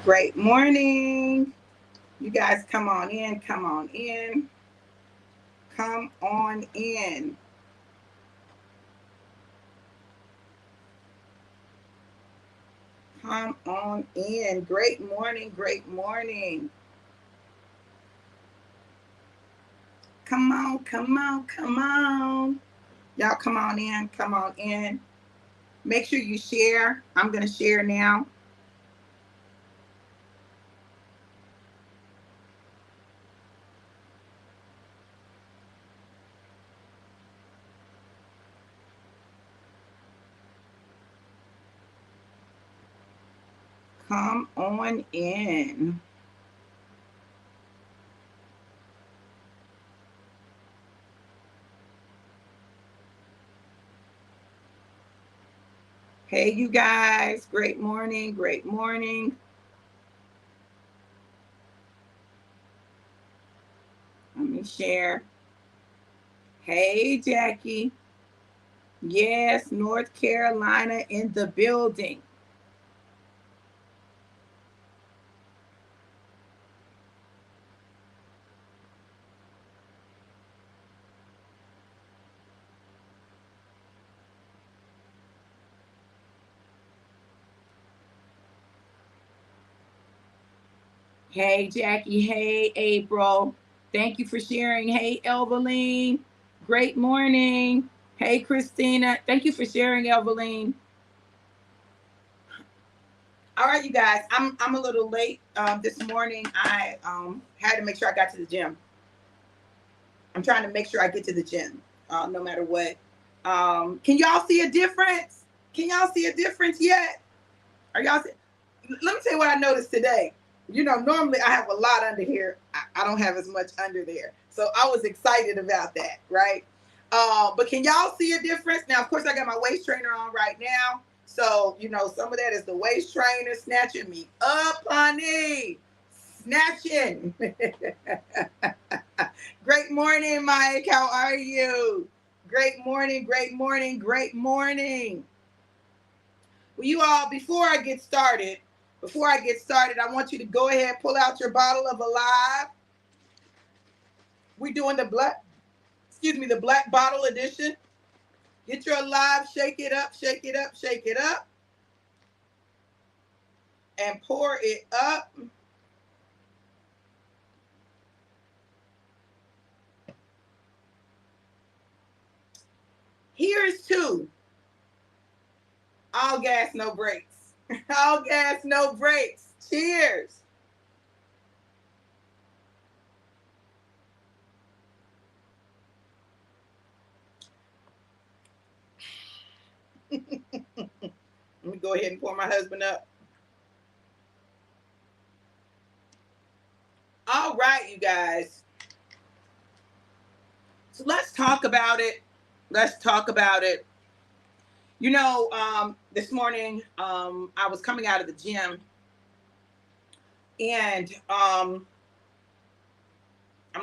Great morning. You guys come on in, come on in, come on in. Come on in. Great morning, great morning. Come on, come on, come on. Y'all come on in, come on in. Make sure you share. I'm going to share now. Come on in. Hey, you guys. Great morning, great morning. Let me share. Hey, Jackie. Yes, North Carolina in the building. Hey, Jackie. Hey, April. Thank you for sharing. Hey, Elveline. Great morning. Hey, Christina. Thank you for sharing, Elveline. All right, you guys. I'm a little late this morning. I had to make sure I got to the gym. I'm trying to make sure I get to the gym, no matter what. Can y'all see a difference? Can y'all see a difference yet? Are y'all? Let me tell you what I noticed today. Normally I have a lot under here. I don't have as much under there. So I was excited about that, right? But can y'all see a difference? Now, of course, I got my waist trainer on right now. So, some of that is the waist trainer snatching me up, honey. Snatching. Great morning, Mike. How are you? Great morning, great morning, great morning. Well, you all, before I get started, I want you to go ahead and pull out your bottle of Alive. We're doing the black bottle edition. Get your Alive, shake it up, shake it up, shake it up, and pour it up. Here's to all gas, no brakes. All gas, no brakes. Cheers. Let me go ahead and pour my husband up. All right, you guys. So let's talk about it. Let's talk about it. This morning, I was coming out of the gym, and I'm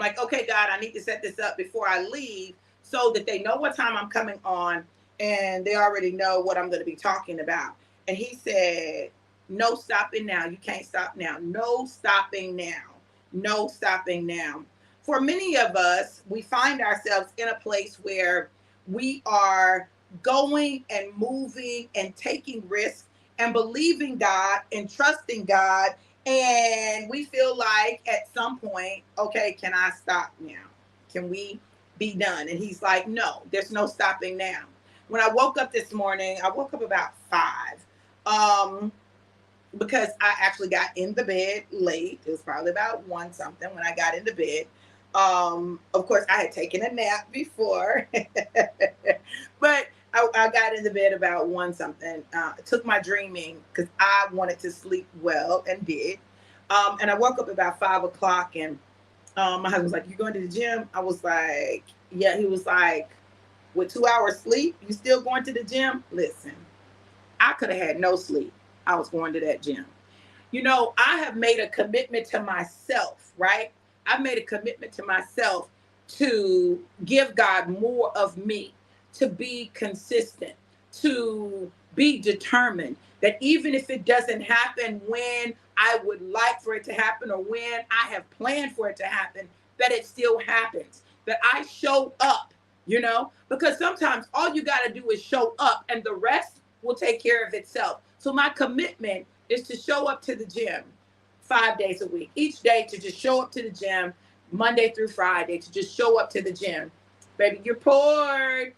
like, okay, God, I need to set this up before I leave so that they know what time I'm coming on and they already know what I'm going to be talking about. And he said, no stopping now. You can't stop now. No stopping now. No stopping now. For many of us, we find ourselves in a place where we are going and moving and taking risks and believing God and trusting God, and we feel like at some point, okay, can I stop now? Can we be done? And he's like, no, there's no stopping now. When I woke up this morning, I woke up about 5. Because I actually got in the bed late. It was probably about 1 something when I got into bed. Of course, I had taken a nap before, but I got into bed about 1 something. Took my dreaming because I wanted to sleep well and did. And I woke up about 5 o'clock, and my husband was like, "You going to the gym?" I was like, "Yeah." He was like, "With 2 hours sleep, you still going to the gym?" Listen, I could have had no sleep. I was going to that gym. I have made a commitment to myself, right? I've made a commitment to myself to give God more of me, to be consistent, to be determined that even if it doesn't happen when I would like for it to happen or when I have planned for it to happen, that it still happens, that I show up, because sometimes all you got to do is show up and the rest will take care of itself. So my commitment is to show up to the gym 5 days a week, each day, to just show up to the gym Monday through Friday, to just show up to the gym. Baby, you're poured.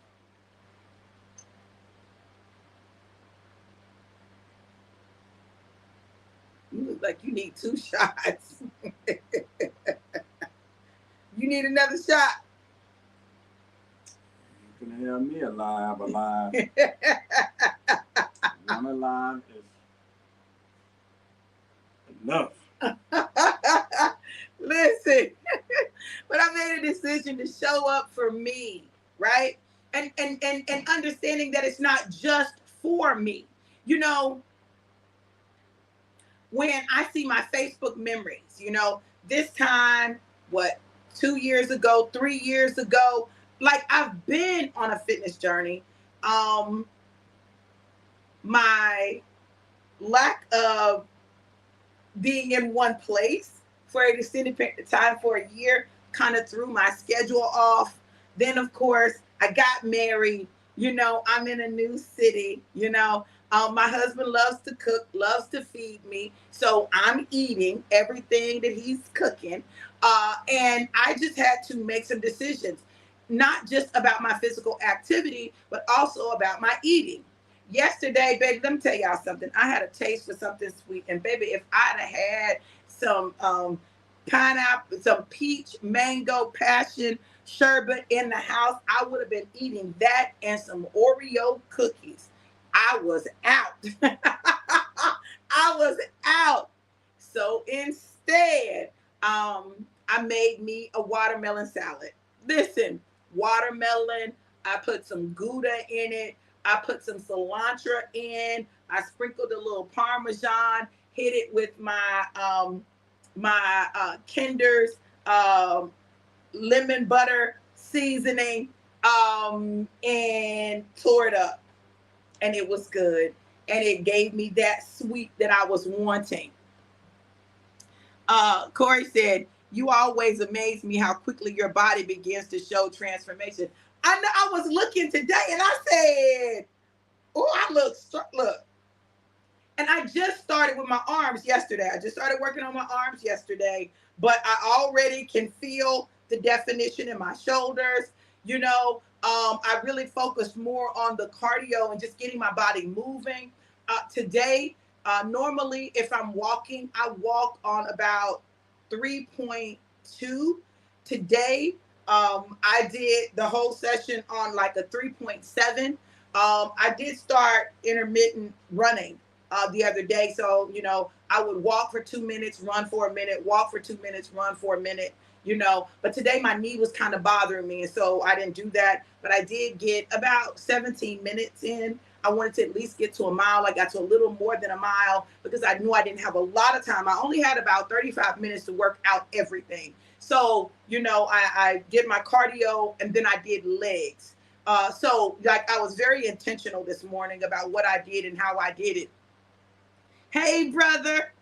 You look like you need 2 shots. You need another shot. You can have me alive. One alive is enough. Listen, but I made a decision to show up for me, right? And understanding that it's not just for me. When I see my Facebook memories, this time, 2 years ago, 3 years ago, like I've been on a fitness journey. My lack of being in one place for an extended period of time for a year kind of threw my schedule off. Then, of course, I got married. I'm in a new city. My husband loves to cook, loves to feed me. So I'm eating everything that he's cooking. And I just had to make some decisions, not just about my physical activity, but also about my eating. Yesterday, baby, let me tell y'all something. I had a taste for something sweet. And baby, if I'd have had some pineapple, some peach, mango, passion sherbet in the house, I would have been eating that and some Oreo cookies. I was out. I was out. So instead, I made me a watermelon salad. Listen, watermelon, I put some Gouda in it. I put some cilantro in. I sprinkled a little Parmesan, hit it with my Kinder's lemon butter seasoning, and tore it up. And it was good. And it gave me that sweet that I was wanting. Corey said, "You always amaze me how quickly your body begins to show transformation." I know. I was looking today and I said, "Oh, I look." And I just started with my arms yesterday. I just started working on my arms yesterday, but I already can feel the definition in my shoulders. I really focused more on the cardio and just getting my body moving. Today, normally, if I'm walking, I walk on about 3.2. Today, I did the whole session on like a 3.7. I did start intermittent running the other day. So, I would walk for 2 minutes, run for a minute, walk for 2 minutes, run for a minute, But today my knee was kind of bothering me. And so I didn't do that. But I did get about 17 minutes in. I wanted to at least get to a mile. I got to a little more than a mile because I knew I didn't have a lot of time. I only had about 35 minutes to work out everything. So, I did my cardio and then I did legs. So like I was very intentional this morning about what I did and how I did it. Hey, brother.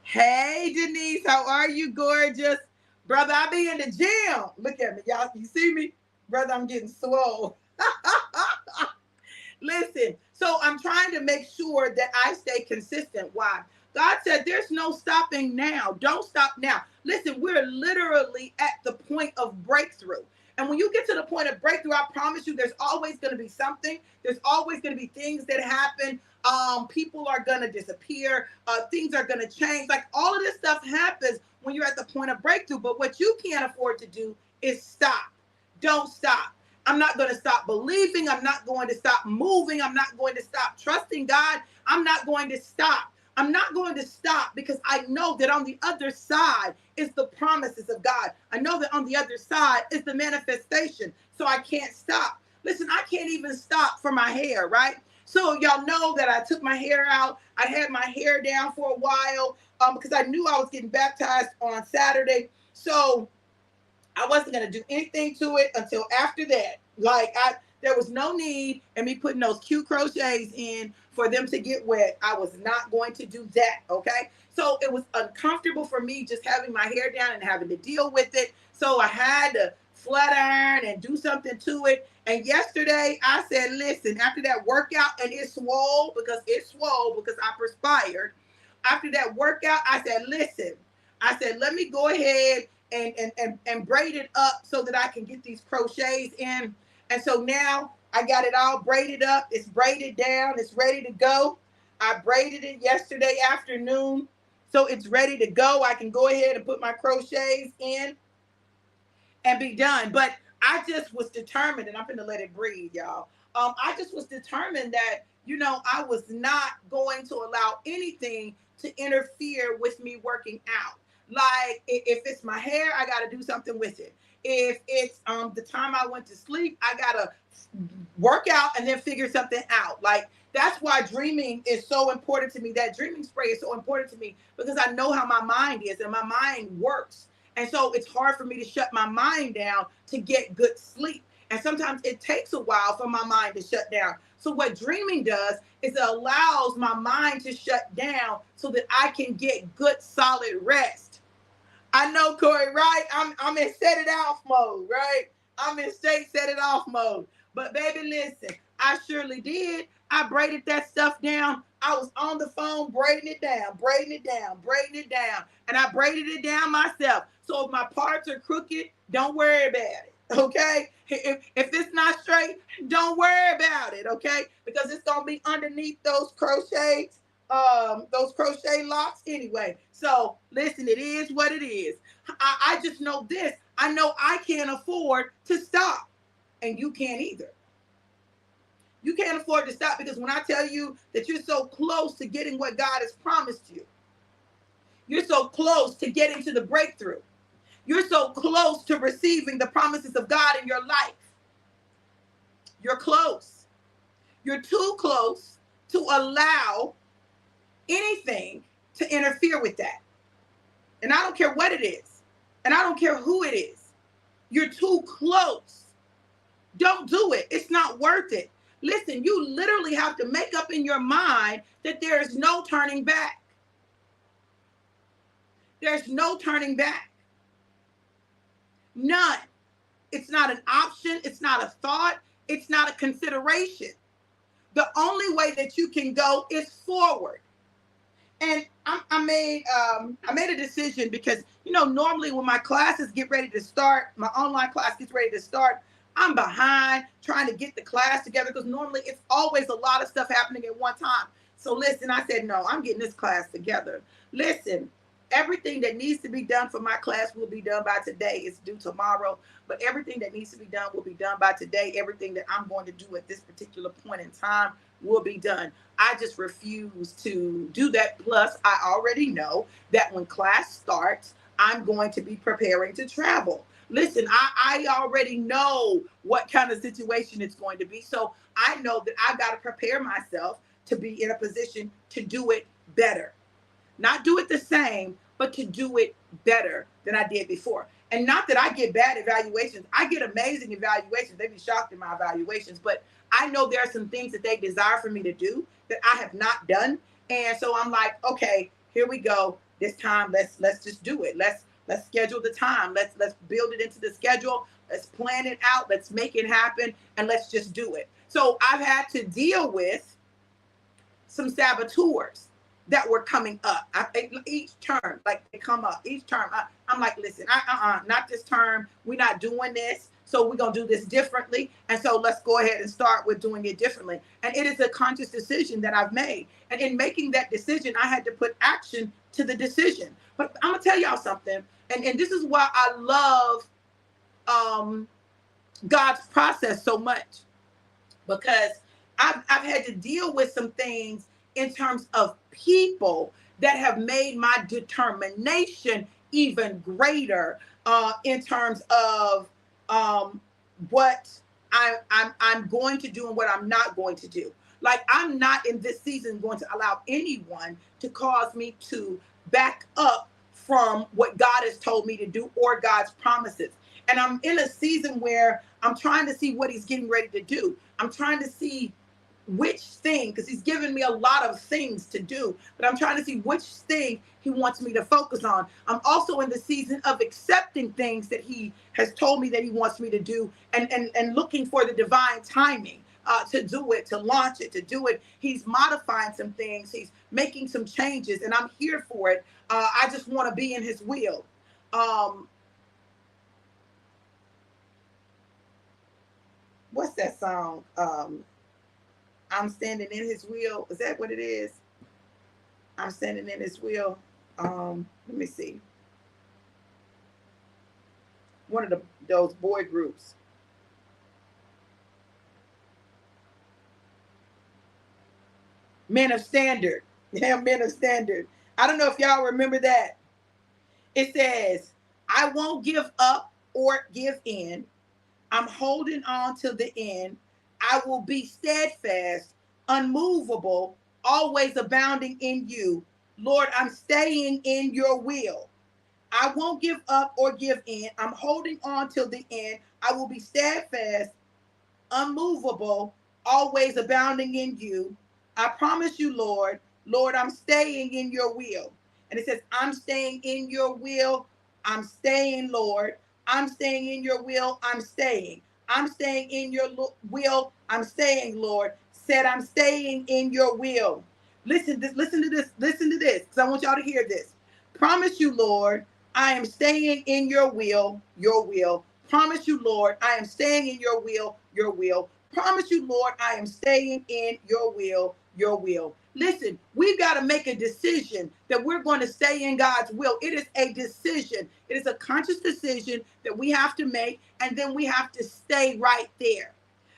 Hey, Denise. How are you, gorgeous? Brother, I be in the gym. Look at me, y'all. You see me? Brother, I'm getting swole. Listen, so I'm trying to make sure that I stay consistent. Why? God said there's no stopping now. Don't stop now. Listen, we're literally at the point of breakthrough. And when you get to the point of breakthrough, I promise you, there's always going to be something. There's always going to be things that happen. People are going to disappear. Things are going to change. Like all of this stuff happens when you're at the point of breakthrough. But what you can't afford to do is stop. Don't stop. I'm not going to stop believing. I'm not going to stop moving. I'm not going to stop trusting God. I'm not going to stop. I'm not going to stop because I know that on the other side is the promises of God. I know that on the other side is the manifestation. So I can't stop. Listen, I can't even stop for my hair, right? So y'all know that I took my hair out. I had my hair down for a while because I knew I was getting baptized on Saturday. So I wasn't going to do anything to it until after that. Like There was no need in me putting those cute crochets in for them to get wet. I was not going to do that, okay? So it was uncomfortable for me just having my hair down and having to deal with it. So I had to flat iron and do something to it. And yesterday I said, listen, after that workout, and it swole because I perspired. After that workout, I said, listen, I said, let me go ahead and braid it up so that I can get these crochets in. And so now I got it all braided up. It's braided down. It's ready to go. I braided it yesterday afternoon. So it's ready to go. I can go ahead and put my crochets in and be done. But I just was determined, and I'm going to let it breathe, y'all. I just was determined that, I was not going to allow anything to interfere with me working out. Like if it's my hair, I got to do something with it. If it's the time I went to sleep, I got to work out and then figure something out. Like that's why dreaming is so important to me. That dreaming spray is so important to me because I know how my mind is and my mind works. And so it's hard for me to shut my mind down to get good sleep. And sometimes it takes a while for my mind to shut down. So what dreaming does is it allows my mind to shut down so that I can get good, solid rest. I know, Corey, right? I'm in set it off mode, right? I'm in straight set it off mode. But baby, listen, I surely did. I braided that stuff down. I was on the phone braiding it down, braiding it down, braiding it down. And I braided it down myself. So if my parts are crooked, don't worry about it. Okay? If it's not straight, don't worry about it. Okay? Because it's going to be underneath those crochet locks anyway. So listen, it is what it is. I just know this. I know I can't afford to stop. And you can't either. You can't afford to stop because when I tell you that you're so close to getting what God has promised you, you're so close to getting to the breakthrough. You're so close to receiving the promises of God in your life. You're close. You're too close to allow anything to interfere with that. And I don't care what it is. And I don't care who it is. You're too close. Don't do it. It's not worth it. Listen, you literally have to make up in your mind that there is no turning back. There's no turning back. None. It's not an option. It's not a thought. It's not a consideration. The only way that you can go is forward. And I made a decision because, normally when my classes get ready to start, my online class gets ready to start, I'm behind trying to get the class together because normally it's always a lot of stuff happening at one time. So listen, I said, no, I'm getting this class together. Listen, everything that needs to be done for my class will be done by today. It's due tomorrow, but everything that needs to be done will be done by today. Everything that I'm going to do at this particular point in time will be done. I just refuse to do that. Plus, I already know that when class starts, I'm going to be preparing to travel. Listen, I already know what kind of situation it's going to be. So I know that I've got to prepare myself to be in a position to do it better. Not do it the same, but to do it better than I did before. And not that I get bad evaluations. I get amazing evaluations. They be shocked in my evaluations. But I know there are some things that they desire for me to do that I have not done. And so I'm like, okay, here we go. This time, let's just do it. Let's schedule the time. Let's build it into the schedule. Let's plan it out. Let's make it happen. And let's just do it. So I've had to deal with some saboteurs that were coming up. Each term, like they come up. Each term, I'm like, listen, not this term. We're not doing this. So we're going to do this differently. And so let's go ahead and start with doing it differently. And it is a conscious decision that I've made. And in making that decision, I had to put action to the decision. But I'm going to tell y'all something. And this is why I love God's process so much. Because I've had to deal with some things in terms of people that have made my determination even greater in terms of what I'm going to do and what I'm not going to do. Like I'm not in this season going to allow anyone to cause me to back up from what God has told me to do or God's promises. And I'm in a season where I'm trying to see what he's getting ready to do. I'm trying to see which thing, because he's given me a lot of things to do, but I'm trying to see which thing he wants me to focus on. I'm also in the season of accepting things that he has told me that he wants me to do, and looking for the divine timing to do it, to launch it, to do it. He's modifying some things. He's making some changes, and I'm here for it. I just want to be in his will. What's that song? I'm standing in his will. Is that what it is? I'm standing in his will. Let me see. One of those boy groups. Men of Standard. Yeah, Men of Standard. I don't know if y'all remember that. It says, I won't give up or give in. I'm holding on to the end. I will be steadfast, unmovable, always abounding in you. Lord, I'm staying in your will. I won't give up or give in. I'm holding on till the end. I will be steadfast, unmovable, always abounding in you. I promise you, Lord, Lord, I'm staying in your will. And it says, I'm staying in your will. I'm staying, Lord. I'm staying in your will. I'm staying. I'm staying in your will. I'm staying, Lord. Said, I'm staying in your will. Listen to this, listen to this, because I want y'all to hear this. Promise you, Lord, I am staying in your will, your will. Promise you, Lord, I am staying in your will, your will. Promise you, Lord, I am staying in your will, your will. Listen, we've got to make a decision that we're going to stay in God's will. It is a decision. It is a conscious decision that we have to make, and then we have to stay right there.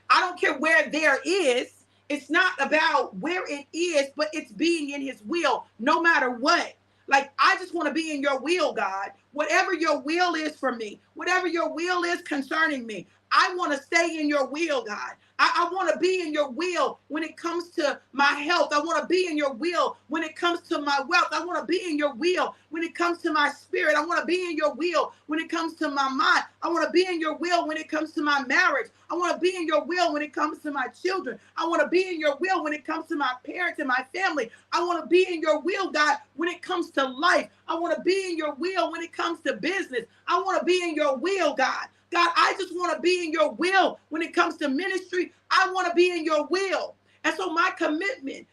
I don't care where there is. It's not about where it is, but it's being in his will, no matter what. Like, I just want to be in your will, God. Whatever your will is for me, whatever your will is concerning me, I want to stay in your will, God. I want to be in your will when it comes to my health. I want to be in your will when it comes to my wealth. I want to be in your will when it comes to my spirit. I want to be in your will when it comes to my mind. I want to be in your will when it comes to my marriage. I want to be in your will when it comes to my children. I want to be in your will when it comes to my parents and my family. I want to be in your will, God, when it comes to life. I want to be in your will when it comes to business. I want to be in your will, God. God, I just want to be in your will when it comes to ministry. I want to be in your will. And so my commitment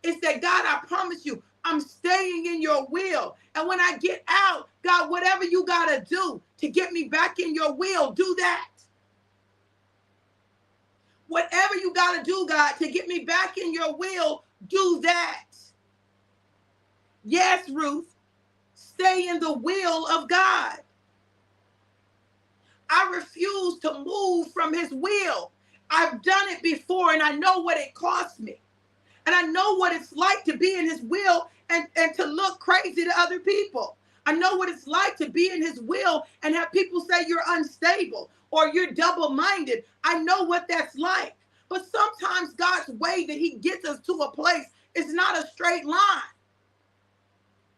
is that, God, I promise you, I'm staying in your will. And when I get out, God, whatever you got to do to get me back in your will, do that. Whatever you got to do, God, to get me back in your will, do that. Yes, Ruth, stay in the will of God. I refuse to move from his will. I've done it before, and I know what it cost me. And I know what it's like to be in his will and to look crazy to other people. I know what it's like to be in his will and have people say you're unstable or you're double-minded. I know what that's like. But sometimes God's way that he gets us to a place is not a straight line.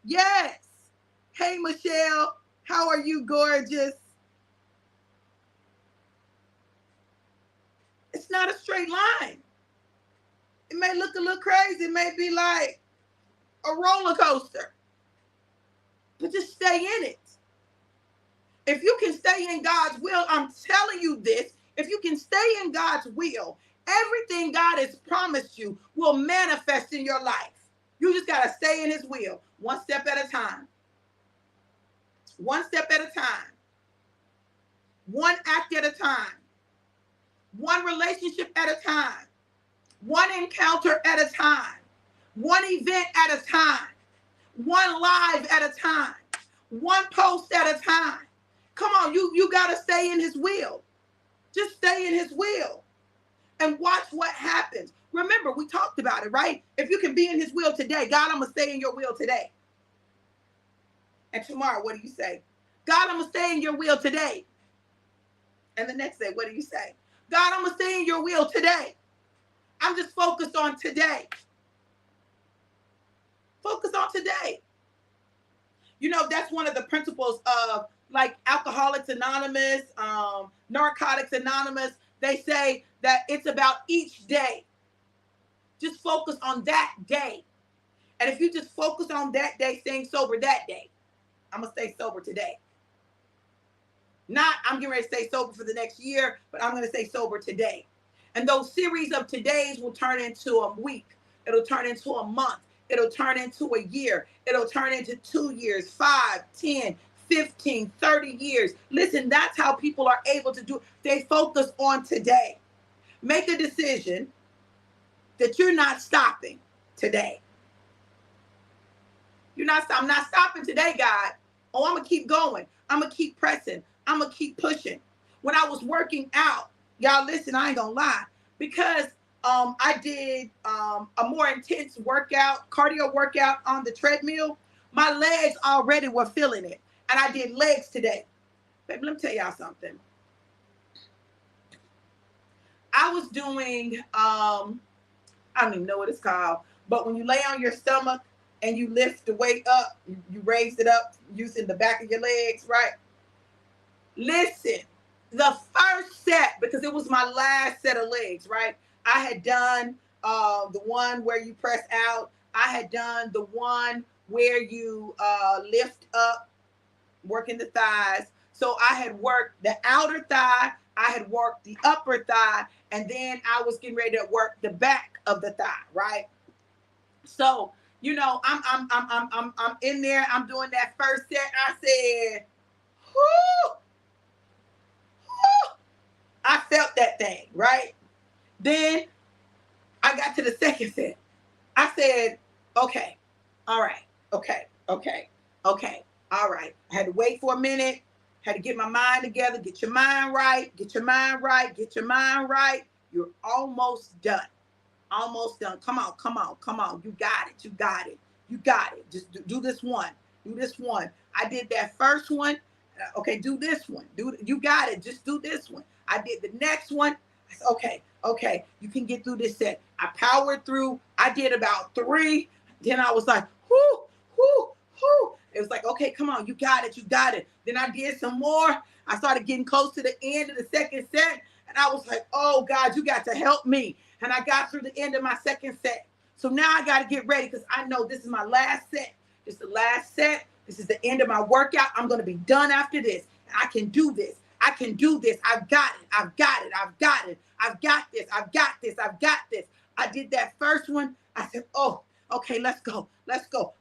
Yes. Hey, Michelle, how are you, gorgeous? It's not a straight line. It may look a little crazy. It may be like a roller coaster. But just stay in it. If you can stay in God's will, I'm telling you this, if you can stay in God's will, everything God has promised you will manifest in your life. You just got to stay in his will, one step at a time. One step at a time. One act at a time. One relationship at a time. One encounter at a time. One event at a time. One live at a time. One post at a time. Come on, you got to stay in his will. Just stay in his will and watch what happens. Remember, we talked about it, right? If you can be in his will today, God, I'm going to stay in your will today. And tomorrow, what do you say? God, I'm going to stay in your will today. And the next day, what do you say? God, I'm going to stay in your will today. I'm just focused on today. Focus on today. You know, that's one of the principles of like Alcoholics Anonymous, Narcotics Anonymous, they say that it's about each day. Just focus on that day. And if you just focus on that day, staying sober that day, I'm going to stay sober today. Not, I'm getting ready to stay sober for the next year, but I'm going to stay sober today. And those series of todays will turn into a week. It'll turn into a month. It'll turn into a year. It'll turn into 2 years, 5, 10, 15, 30 years. Listen, that's how people are able to do. They focus on today. Make a decision that you're not stopping today. I'm not stopping today, God. Oh, I'm going to keep going. I'm going to keep pressing. I'm going to keep pushing. When I was working out, y'all listen, I ain't going to lie, because I did a more intense workout, cardio workout on the treadmill, my legs already were feeling it. And I did legs today. Baby, let me tell y'all something. I was doing, I don't even know what it's called, but when you lay on your stomach and you lift the weight up, you raise it up using the back of your legs, right? Listen, the first set, because it was my last set of legs, right? I had done the one where you press out. I had done the one where you lift up, working the thighs. So I had worked the outer thigh, I had worked the upper thigh, and then I was getting ready to work the back of the thigh, right? So, you know, I'm in there, I'm doing that first set. I said, whoo, whoo. I felt that thing, right? Then I got to the second set. I said, okay, all right, okay, all right. I had to wait for a minute, had to get my mind together, get your mind right, get your mind right, get your mind right. You're almost done. Almost done. Come on. You got it. You got it. Just do this one. Do this one. I did that first one. Okay, do this one. You got it. Just do this one. I did the next one. I said, okay, you can get through this set. I powered through. I did about 3. Then I was like, whoo. It was like, okay, come on, you got it. Then I did some more. I started getting close to the end of the second set. And I was like, oh, God, you got to help me. And I got through the end of my second set. So now I got to get ready because I know this is my last set. This is the last set. This is the end of my workout. I'm going to be done after this. I can do this. I've got it. I've got this. I did that first one. I said, oh, okay, let's go.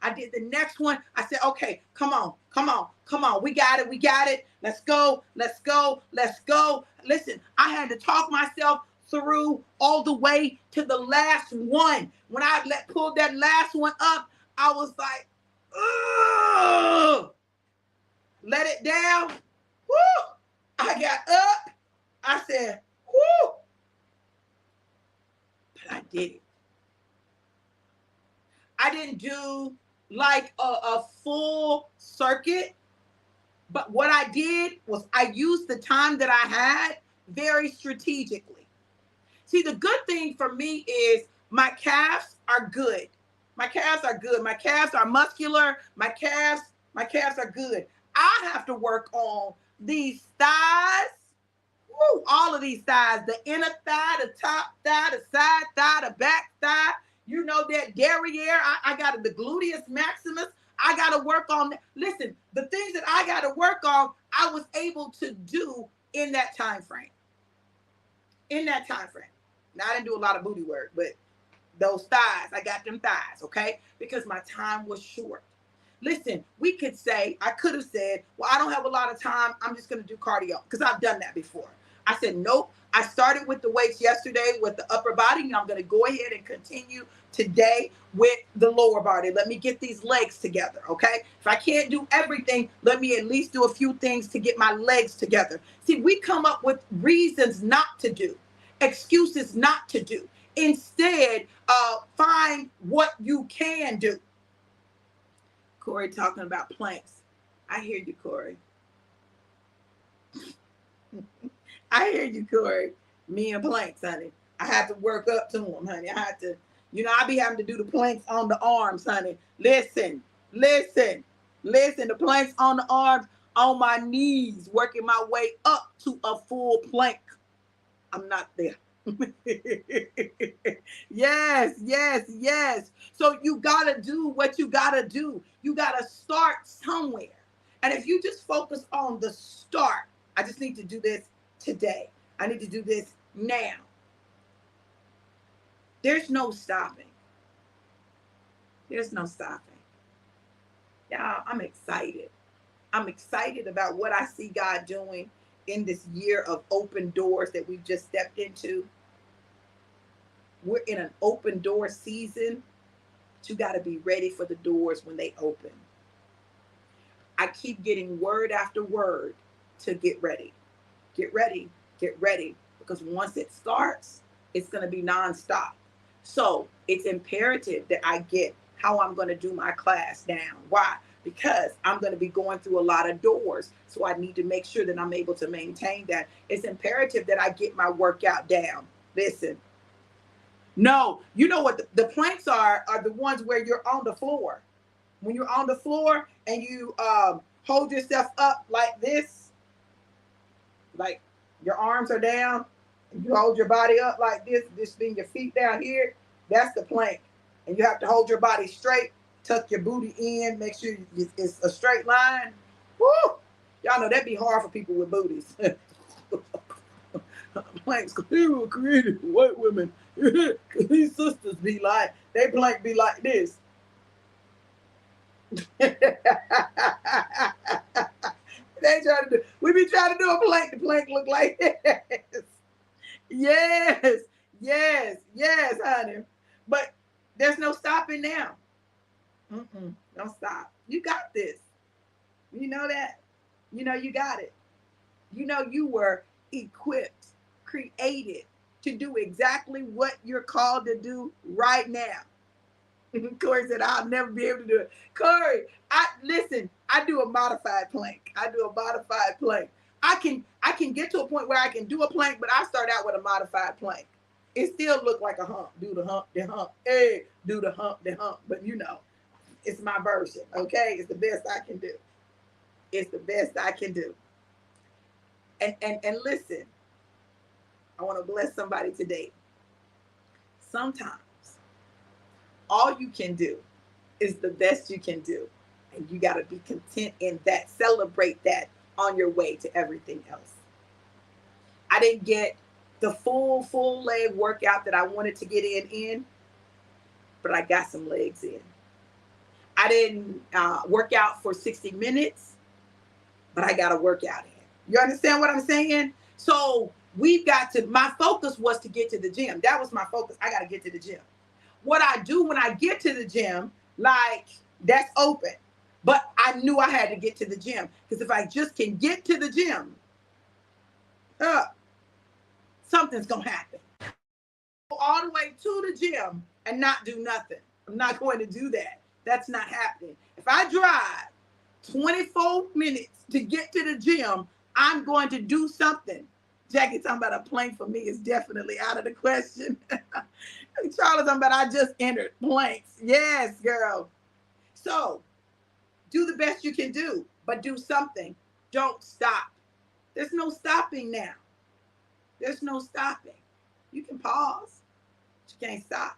I did the next one. I said, okay, come on. We got it. Let's go. Listen, I had to talk myself through all the way to the last one. When I pulled that last one up, I was like, ugh. Let it down. Woo! I got up. I said, whoo! But I did it. I didn't do like a full circuit, but what I did was I used the time that I had very strategically. See, the good thing for me is my calves are good. My calves are muscular. My calves are good. I have to work on these thighs. Woo, all of these thighs, the inner thigh, the top thigh, the side thigh, the back thigh. You know that derriere. I got the gluteus maximus. I got to work on that. Listen, the things that I got to work on, I was able to do in that time frame. Now, I didn't do a lot of booty work, but those thighs, I got them thighs, okay? Because my time was short. Listen, I could have said, well, I don't have a lot of time. I'm just going to do cardio because I've done that before. I said, nope. I started with the weights yesterday with the upper body, and I'm going to go ahead and continue today with the lower body. Let me get these legs together, okay? If I can't do everything, let me at least do a few things to get my legs together. See, we come up with reasons not to do, excuses not to do. Instead, find what you can do. Corey talking about planks. I hear you, Corey. I hear you, Corey. Me and planks, honey. I have to work up to them, honey. I have to, I be having to do the planks on the arms, honey. Listen. The planks on the arms. on my knees, working my way up to a full plank. I'm not there. Yes, yes, yes. So you gotta do what you gotta do. You gotta start somewhere. And if you just focus on the start, I just need to do this today. I need to do this now. There's no stopping. There's no stopping. Y'all, I'm excited. I'm excited about what I see God doing in this year of open doors that we've just stepped into. We're in an open door season, but you got to be ready for the doors when they open. I keep getting word after word to get ready. Get ready, get ready. Because once it starts, it's going to be nonstop. So it's imperative that I get how I'm going to do my class down. Why? Because I'm going to be going through a lot of doors. So I need to make sure that I'm able to maintain that. It's imperative that I get my workout down. Listen. No, you know what the planks are the ones where you're on the floor. When you're on the floor and you hold yourself up like this, like your arms are down, and you hold your body up like this being your feet down here, that's the plank. And you have to hold your body straight, tuck your booty in, make sure it's a straight line. Woo! Y'all know that'd be hard for people with booties. Planks were created for white women. These sisters be like, they plank be like this. They try to do, we be trying to do a plank, the plank look like this. Yes, yes, yes, honey. But there's no stopping now. Don't stop. You got this. You know that. You know you got it. You know you were equipped, created to do exactly what you're called to do right now. Corey said, I'll never be able to do it. Corey, I do a modified plank. I do a modified plank. I can get to a point where I can do a plank, but I start out with a modified plank. It still look like a hump. Do the hump, the hump. Hey, do the hump, the hump. But you know, it's my version, okay? It's the best I can do. It's the best I can do. And listen, I want to bless somebody today. Sometimes all you can do is the best you can do. And you got to be content in that. Celebrate that on your way to everything else. I didn't get the full leg workout that I wanted to get in, but I got some legs in. I didn't work out for 60 minutes, but I got a workout in. You understand what I'm saying? So we've got to, my focus was to get to the gym. That was my focus. I got to get to the gym. What I do when I get to the gym, like that's open. But I knew I had to get to the gym because if I just can get to the gym, something's going to happen. Go all the way to the gym and not do nothing. I'm not going to do that. That's not happening. If I drive 24 minutes to get to the gym, I'm going to do something. Jackie talking about a plank for me is definitely out of the question. Charlotte talking about I just entered planks. Yes, girl. So do the best you can do, but do something. Don't stop. There's no stopping now. There's no stopping. You can pause, but you can't stop.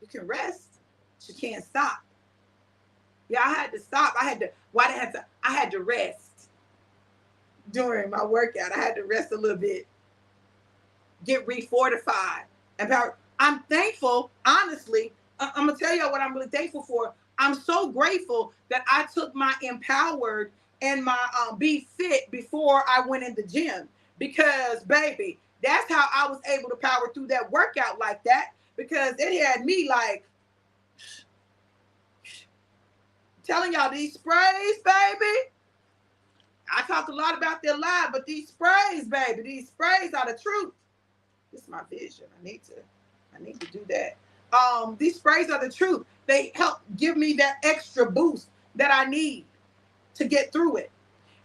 You can rest, but you can't stop. Yeah, I had to stop. I had to rest during my workout. I had to rest a little bit, get refortified, empowered. I'm thankful, honestly. I'm gonna tell y'all what I'm really thankful for. I'm so grateful that I took my empowered and my be fit before I went in the gym, because baby, that's how I was able to power through that workout like that, because it had me like telling y'all these sprays, baby. I talk a lot about their live, but these sprays, baby, these sprays are the truth. This is my vision. I need to do that. These sprays are the truth. They help give me that extra boost that I need to get through it.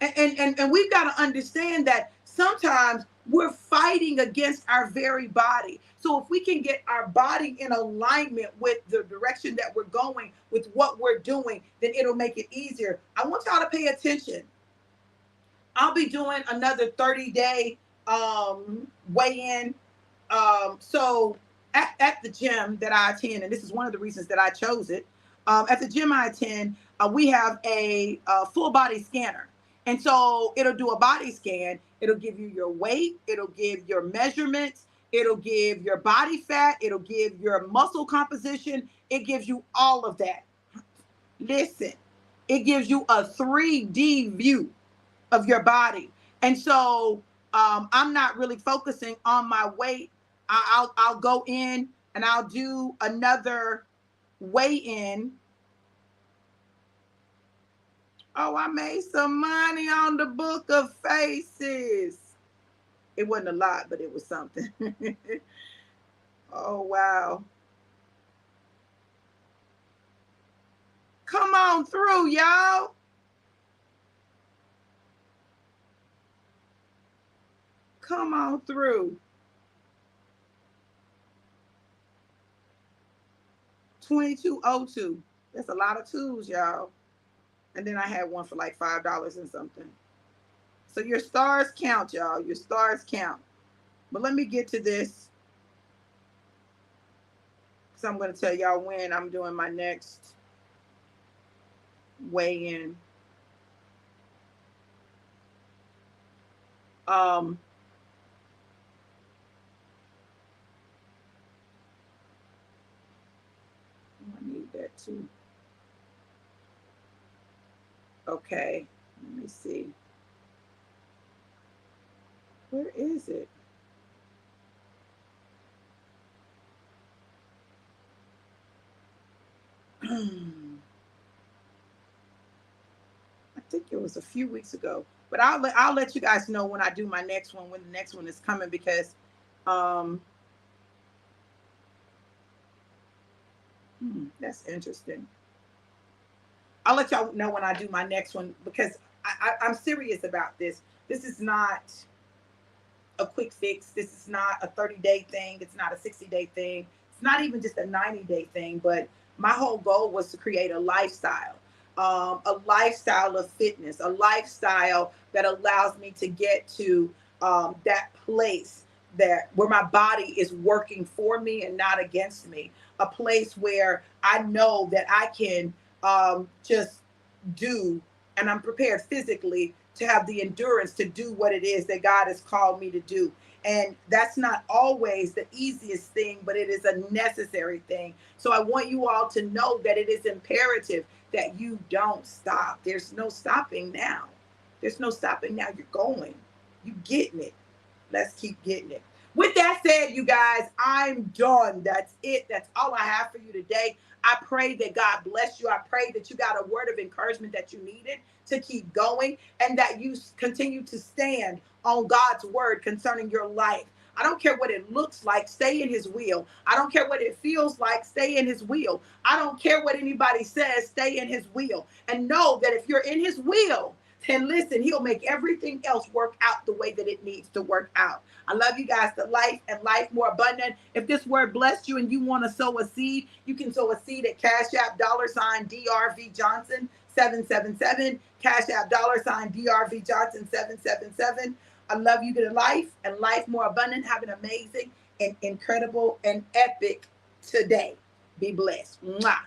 And we've got to understand that sometimes we're fighting against our very body. So if we can get our body in alignment with the direction that we're going, with what we're doing, then it'll make it easier. I want y'all to pay attention. I'll be doing another 30-day weigh-in. So at the gym that I attend, and this is one of the reasons that I chose it, at the gym I attend, we have a full body scanner. And so it'll do a body scan. It'll give you your weight. It'll give your measurements. It'll give your body fat. It'll give your muscle composition. It gives you all of that. Listen, it gives you a 3D view of your body. And so I'm not really focusing on my weight. I'll go in and I'll do another weigh in. Oh, I made some money on the Book of Faces. It wasn't a lot, but it was something. Oh, wow. Come on through, y'all. Come on through. 2202. That's a lot of twos, y'all. And then I had one for like $5 and something. So your stars count, y'all. Your stars count. But let me get to this. So I'm going to tell y'all when I'm doing my next weigh-in. I need that too. Okay, let me see. Where is it? I think it was a few weeks ago, but I'll let you guys know when I do my next one, when the next one is coming, because that's interesting. I'll let y'all know when I do my next one, because I'm serious about this. This is not a quick fix. This is not a 30-day thing. It's not a 60-day thing. It's not even just a 90-day thing. But my whole goal was to create a lifestyle of fitness, a lifestyle that allows me to get to that place that where my body is working for me and not against me, a place where I know that I can just do, and I'm prepared physically to have the endurance to do what it is that God has called me to do. And that's not always the easiest thing, but it is a necessary thing. So I want you all to know that it is imperative that you don't stop. There's no stopping now. There's no stopping now. You're going. You getting it. Let's keep getting it. With that said, you guys, I'm done. That's it. That's all I have for you today. I pray that God bless you. I pray that you got a word of encouragement that you needed to keep going, and that you continue to stand on God's word concerning your life. I don't care what it looks like, stay in his will. I don't care what it feels like, stay in his will. I don't care what anybody says, stay in his will. And know that if you're in his will, then listen, he'll make everything else work out the way that it needs to work out. I love you guys to life and life more abundant. If this word blessed you and you want to sow a seed, you can sow a seed at Cash App $DRV Johnson 777. Cash App $DRV Johnson 777. I love you to life and life more abundant. Have an amazing and incredible and epic today. Be blessed. Mwah.